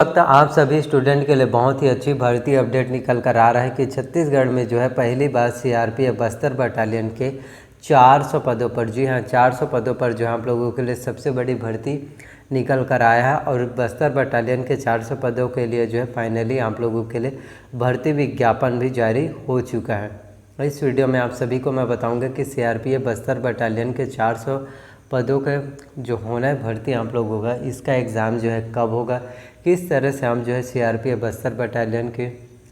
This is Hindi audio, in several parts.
वक्त आप सभी स्टूडेंट के लिए बहुत ही अच्छी भर्ती अपडेट निकल कर आ रहा है कि छत्तीसगढ़ में जो है पहली बार सीआरपीएफ बस्तर बटालियन के 400 पदों पर, जी हाँ 400 पदों पर जो है आप लोगों के लिए सबसे बड़ी भर्ती निकल कर आया है। और बस्तर बटालियन के 400 पदों के लिए जो है फाइनली आप लोगों के लिए भर्ती विज्ञापन भी जारी हो चुका है। इस वीडियो में आप सभी को मैं बताऊँगा कि सीआरपीएफ बस्तर बटालियन के 400 पदों का जो होना है भर्ती आप लोगों का, इसका एग्ज़ाम जो है कब होगा, किस तरह से हम जो है सीआरपीएफ बस्तर बटालियन के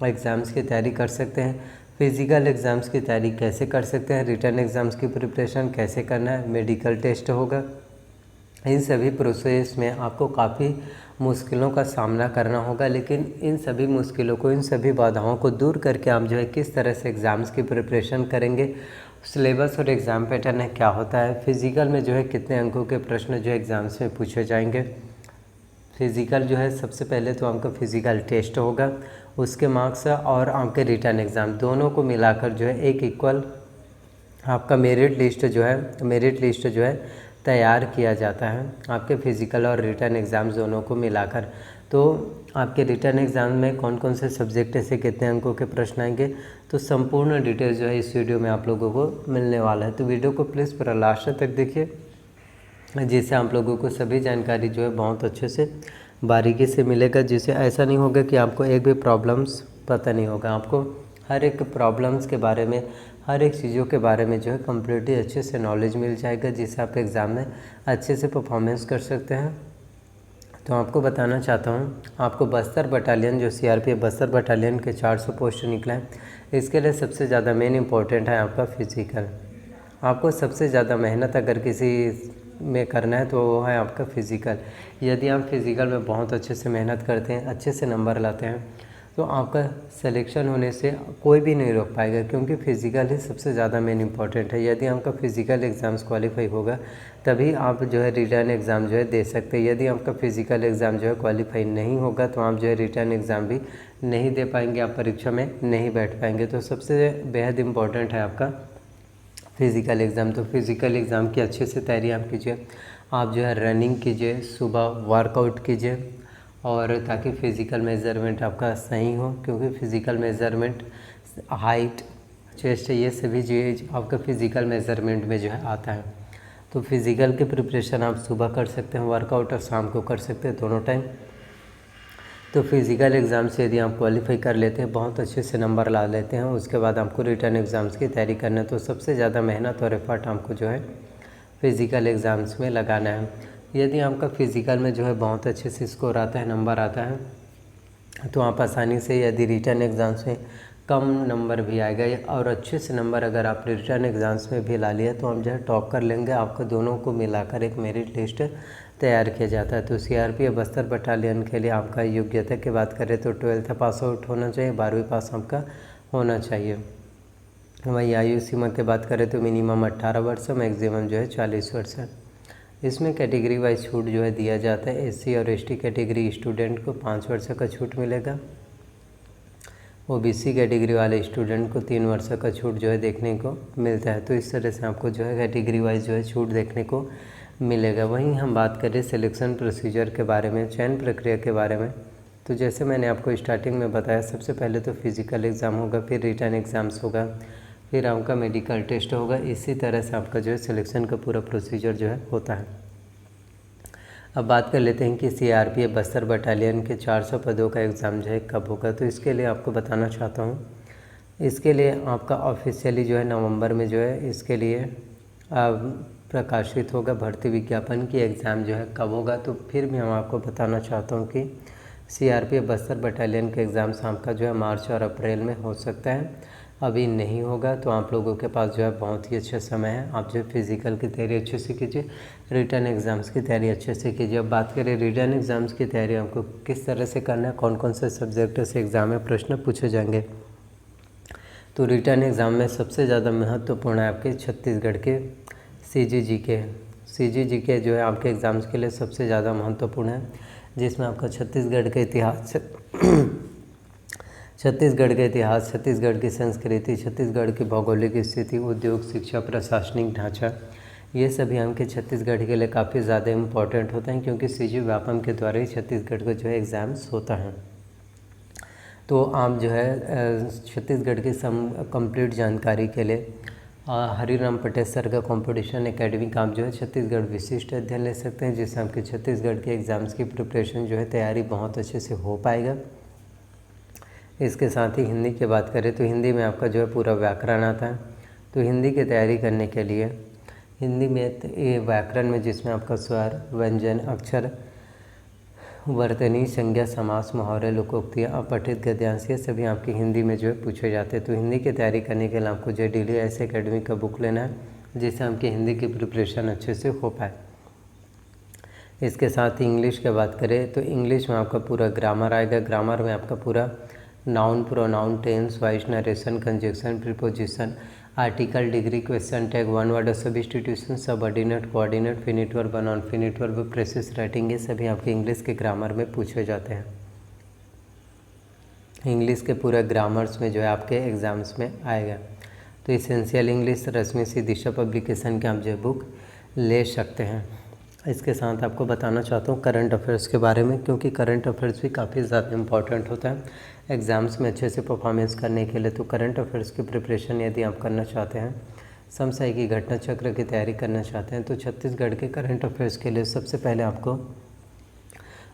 एग्ज़ाम्स की तैयारी कर सकते हैं, फिज़िकल एग्ज़ाम्स की तैयारी कैसे कर सकते हैं, रिटर्न एग्ज़ाम्स की प्रिपरेशन कैसे करना है, मेडिकल टेस्ट होगा। इन सभी प्रोसेस में आपको काफ़ी मुश्किलों का सामना करना होगा, लेकिन इन सभी मुश्किलों को, इन सभी बाधाओं को दूर करके हम जो है किस तरह से एग्ज़ाम्स की प्रिपरेशन करेंगे, सिलेबस और एग्ज़ाम पैटर्न है क्या होता है, फिज़िकल में जो है कितने अंकों के प्रश्न जो एग्ज़ाम्स में पूछे जाएंगे। फिज़िकल जो है सबसे पहले तो आपका फिज़िकल टेस्ट होगा, उसके मार्क्स और आपके रिटर्न एग्ज़ाम दोनों को मिलाकर जो है एक इक्वल आपका मेरिट लिस्ट जो है तैयार किया जाता है आपके फिज़िकल और रिटर्न एग्ज़ाम्स दोनों को मिलाकर। तो आपके रिटर्न एग्ज़ाम में कौन कौन से सब्जेक्ट से कितने अंकों के प्रश्न आएंगे, तो संपूर्ण डिटेल्स जो है इस वीडियो में आप लोगों को मिलने वाला है। तो वीडियो को प्लीज़ पूरा लास्ट तक देखिए, जिससे आप लोगों को सभी जानकारी जो है बहुत अच्छे से बारीकी से मिलेगा, जिससे ऐसा नहीं होगा कि आपको एक भी प्रॉब्लम्स पता नहीं होगा। आपको हर एक प्रॉब्लम्स के बारे में, हर एक चीज़ों के बारे में जो है कम्प्लीटली अच्छे से नॉलेज मिल जाएगा, जिससे आप एग्ज़ाम में अच्छे से परफॉर्मेंस कर सकते हैं। तो आपको बताना चाहता हूँ, आपको बस्तर बटालियन जो सीआरपीएफ बस्तर बटालियन के 400 पोस्ट निकला है, इसके लिए सबसे ज़्यादा मेन इम्पॉर्टेंट है आपका फिज़िकल। आपको सबसे ज़्यादा मेहनत अगर किसी में करना है तो वो है आपका फ़िज़िकल। यदि आप फिज़िकल में बहुत अच्छे से मेहनत करते हैं, अच्छे से नंबर लाते हैं, तो आपका सिलेक्शन होने से कोई भी नहीं रोक पाएगा, क्योंकि फ़िज़िकल ही सबसे ज़्यादा मेन इम्पॉर्टेंट है। यदि आपका फ़िज़िकल एग्ज़ाम्स क्वालिफाई होगा तभी आप जो है रिटर्न एग्ज़ाम जो है दे सकते हैं। यदि आपका फ़िज़िकल एग्ज़ाम जो है क्वालिफाई नहीं होगा तो आप जो है रिटर्न एग्ज़ाम भी नहीं दे पाएंगे, आप परीक्षा में नहीं बैठ पाएंगे। तो सबसे बेहद इम्पॉर्टेंट है आपका फिज़िकल एग्ज़ाम। तो फिज़िकल एग्ज़ाम की अच्छे से तैयारी आप कीजिए। आप जो है रनिंग कीजिए, सुबह वर्कआउट कीजिए, और ताकि फ़िज़िकल मेज़रमेंट आपका सही हो, क्योंकि फ़िज़िकल मेज़रमेंट हाइट, चेस्ट, ये सभी चीज़ आपका फ़िज़िकल मेज़रमेंट में जो है आता है। तो फिज़िकल की प्रिपरेशन आप सुबह कर सकते हैं, वर्कआउट और शाम को कर सकते हैं, दोनों टाइम। तो फिज़िकल एग्ज़ाम से यदि आप क्वालिफाई कर लेते हैं, बहुत अच्छे से नंबर ला लेते हैं, उसके बाद आपको रिटर्न एग्ज़ाम्स की तैयारी करना है। तो सबसे ज़्यादा मेहनत और एफर्ट आपको जो है फ़िज़िकल एग्ज़ाम्स में लगाना है। यदि आपका फ़िज़िकल में जो है बहुत अच्छे से स्कोर आता है, नंबर आता है, तो आप आसानी से, यदि रिटर्न एग्ज़ाम्स में कम नंबर भी आएगा और अच्छे से नंबर अगर आप रिटर्न एग्ज़ाम्स में भी ला लिए तो हम जो है टॉप कर लेंगे। आपको दोनों को मिलाकर एक मेरिट लिस्ट तैयार किया जाता है। तो सीआरपीएफ बस्तर बटालियन के लिए आपका योग्यता की बात करें तो 12th पास आउट होना चाहिए, 12वीं पास आपका होना चाहिए। वही आयु सीमा की बात करें तो मिनिमम 18 वर्ष, मैक्सिमम जो है 40 वर्ष है। इसमें कैटेगरी वाइज छूट जो है दिया जाता है। एससी और एसटी कैटेगरी स्टूडेंट को 5 वर्ष का छूट मिलेगा, ओबीसी कैटेगरी वाले स्टूडेंट को 3 वर्ष का छूट जो है देखने को मिलता है। तो इस तरह से आपको जो है कैटेगरी वाइज जो है छूट देखने को मिलेगा। वहीं हम बात करें सिलेक्शन प्रोसीजर के बारे में, चयन प्रक्रिया के बारे में, तो जैसे मैंने आपको स्टार्टिंग में बताया, सबसे पहले तो फिज़िकल एग्ज़ाम होगा, फिर रिटर्न एग्ज़ाम्स होगा, फिर आपका मेडिकल टेस्ट होगा। इसी तरह से आपका जो है सिलेक्शन का पूरा प्रोसीजर जो है होता है। अब बात कर लेते हैं कि सीआरपीएफ बस्तर बटालियन के 400 पदों का एग्ज़ाम जो है कब होगा। तो इसके लिए आपको बताना चाहता हूँ, इसके लिए आपका ऑफिशियली जो है नवंबर में जो है इसके लिए प्रकाशित होगा भर्ती विज्ञापन की एग्ज़ाम जो है कब होगा। तो फिर भी मैं आपको बताना चाहता हूँ कि सीआरपीएफ बस्तर बटालियन के एग्ज़ाम्स आपका जो है मार्च और अप्रैल में हो सकता है, अभी नहीं होगा। तो आप लोगों के पास जो है बहुत ही अच्छा समय है। आप जो फिज़िकल की तैयारी अच्छे से कीजिए, रिटर्न एग्ज़ाम्स की तैयारी अच्छे से कीजिए। अब बात करें रिटर्न एग्ज़ाम्स की तैयारी आपको किस तरह से करना है, कौन कौन से सब्जेक्ट से एग्ज़ाम में प्रश्न पूछे जाएंगे। तो रिटर्न एग्ज़ाम में सबसे ज़्यादा महत्वपूर्ण है आपके छत्तीसगढ़ के सीजीजी के जो है आपके एग्ज़ाम्स के लिए सबसे ज़्यादा महत्वपूर्ण है, जिसमें आपका छत्तीसगढ़ का इतिहास, छत्तीसगढ़ की संस्कृति, छत्तीसगढ़ की भौगोलिक स्थिति, उद्योग, शिक्षा, प्रशासनिक ढांचा, ये सभी आपके छत्तीसगढ़ के लिए काफ़ी ज़्यादा इम्पोर्टेंट होते हैं, क्योंकि सीजी व्यापम के द्वारा ही छत्तीसगढ़ का जो है एग्ज़ाम्स होता है। तो आप जो है छत्तीसगढ़ की कंप्लीट जानकारी के लिए हरिराम पटेल सर का कंपटीशन एकेडमी का आप जो है छत्तीसगढ़ विशिष्ट अध्ययन ले सकते हैं, जिससे आपके छत्तीसगढ़ के एग्ज़ाम्स की प्रिपरेशन जो है तैयारी बहुत अच्छे से हो पाएगा। इसके साथ ही हिंदी की बात करें तो हिंदी में आपका जो है पूरा व्याकरण आता है। तो हिंदी की तैयारी करने के लिए हिंदी में ये व्याकरण में जिसमें आपका स्वर, व्यंजन, अक्षर, वर्तनी, संज्ञा, समास, मुहावरे, लोकोक्तियाँ, अपठित गद्यांश, ये सभी आपकी हिंदी में जो है पूछे जाते हैं। तो हिंदी की तैयारी करने के लिए आपको जो DDS एकेडमी का बुक लेना है, जिससे आपकी हिंदी की प्रिपरेशन अच्छे से हो पाए। इसके साथ ही इंग्लिश की बात करें तो इंग्लिश में आपका पूरा ग्रामर आएगा। ग्रामर में आपका पूरा noun, pronoun, tense, voice, narration, conjunction, preposition, article, degree, question tag, one word और substitution, subordinate, coordinate, finite verb, non finite verb, precis writing, ये सभी आपके इंग्लिश के ग्रामर में पूछे जाते हैं। इंग्लिश के पूरे ग्रामर्स में जो है आपके एग्ज़ाम्स में आएगा। तो इसेंशियल इंग्लिश रश्मि सी दिशा पब्लिकेशन के आप जो बुक ले सकते हैं। इसके साथ आपको बताना चाहता हूँ करंट अफेयर्स के बारे में, क्योंकि करंट अफेयर्स भी काफ़ी ज़्यादा इम्पॉर्टेंट होता है एग्ज़ाम्स में अच्छे से परफॉर्मेंस करने के लिए। तो करंट अफेयर्स की प्रिपरेशन यदि आप करना चाहते हैं, समसामयिक घटना चक्र की तैयारी करना चाहते हैं, तो छत्तीसगढ़ के करंट अफेयर्स के लिए सबसे पहले आपको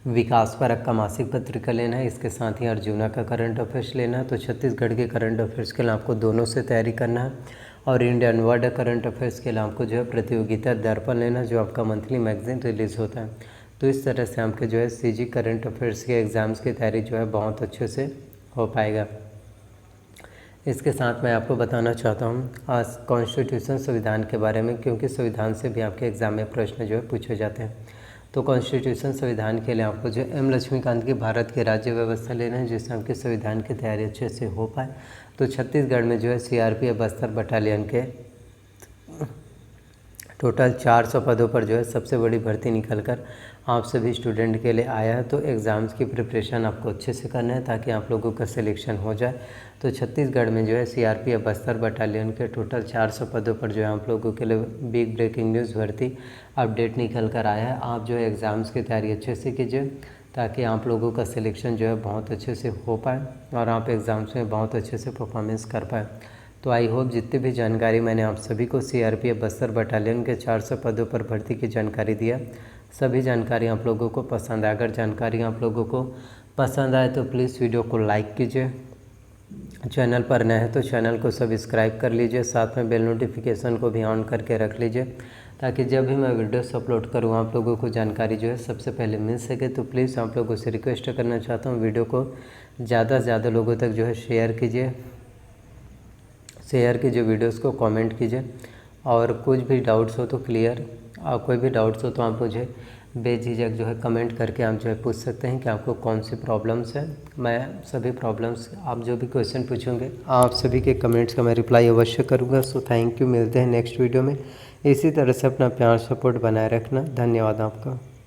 विकास परक का मासिक पत्रिका लेना है। इसके साथ ही अर्जुना का करंट अफेयर्स लेना है। तो छत्तीसगढ़ के करंट अफेयर्स के लिए आपको दोनों से तैयारी करना है। और इंडियन वर्ल्ड करंट अफेयर्स के लिए आपको जो है प्रतियोगिता दर्पण लेना, जो आपका मंथली मैगजीन रिलीज़ होता है। तो इस तरह से आपके जो है सीजी करंट अफेयर्स के एग्ज़ाम्स की तैयारी जो है बहुत अच्छे से हो पाएगा। इसके साथ मैं आपको बताना चाहता हूँ आज कॉन्स्टिट्यूशन संविधान के बारे में, क्योंकि संविधान से भी आपके एग्ज़ाम में प्रश्न जो है पूछे जाते हैं। तो कॉन्स्टिट्यूशन संविधान के लिए आपको जो M लक्ष्मीकांत की भारत की राज्य व्यवस्था लेना है, जिससे आपके संविधान की तैयारी अच्छे से हो पाए। तो छत्तीसगढ़ में जो है CRPF बस्तर बटालियन के टोटल 400 पदों पर जो है सबसे बड़ी भर्ती निकलकर आप सभी स्टूडेंट के लिए आया है। तो एग्ज़ाम्स की प्रिपरेशन आपको अच्छे से करना है ताकि आप लोगों का सिलेक्शन हो जाए। तो छत्तीसगढ़ में जो है CRPF बस्तर बटालियन के टोटल 400 पदों पर जो है आप लोगों के लिए बिग ब्रेकिंग न्यूज़ भर्ती अपडेट निकल कर आया है। आप जो है एग्ज़ाम्स की तैयारी अच्छे से कीजिए ताकि आप लोगों का सिलेक्शन जो है बहुत अच्छे से हो पाए और आप एग्ज़ाम्स में बहुत अच्छे से परफॉर्मेंस कर पाए। तो आई होप जितनी भी जानकारी मैंने आप सभी को CRPF बस्तर बटालियन के 400 पदों पर भर्ती की जानकारी दिया, सभी जानकारी आप लोगों को पसंद आए। अगर जानकारी आप लोगों को पसंद आए तो प्लीज़ वीडियो को लाइक कीजिए, चैनल पर नए हैं तो चैनल को सब्सक्राइब कर लीजिए, साथ में बेल नोटिफिकेशन को भी ऑन करके रख लीजिए ताकि जब भी मैं वीडियोस अपलोड करूँ आप लोगों को जानकारी जो है सबसे पहले मिल सके। तो प्लीज़ आप लोगों से रिक्वेस्ट करना चाहता हूँ वीडियो को ज़्यादा से ज़्यादा लोगों तक जो है शेयर कीजिए वीडियोस को कमेंट कीजिए और कुछ भी डाउट्स हो तो कोई भी डाउट्स हो तो आप मुझे बेझिझक जो है कमेंट करके आप जो है पूछ सकते हैं कि आपको कौन सी प्रॉब्लम्स है। मैं सभी प्रॉब्लम्स आप जो भी क्वेश्चन पूछोगे आप सभी के कमेंट्स का मैं रिप्लाई अवश्य करूँगा। सो थैंक यू, मिलते हैं नेक्स्ट वीडियो में। इसी तरह से अपना प्यार सपोर्ट बनाए रखना। धन्यवाद आपका।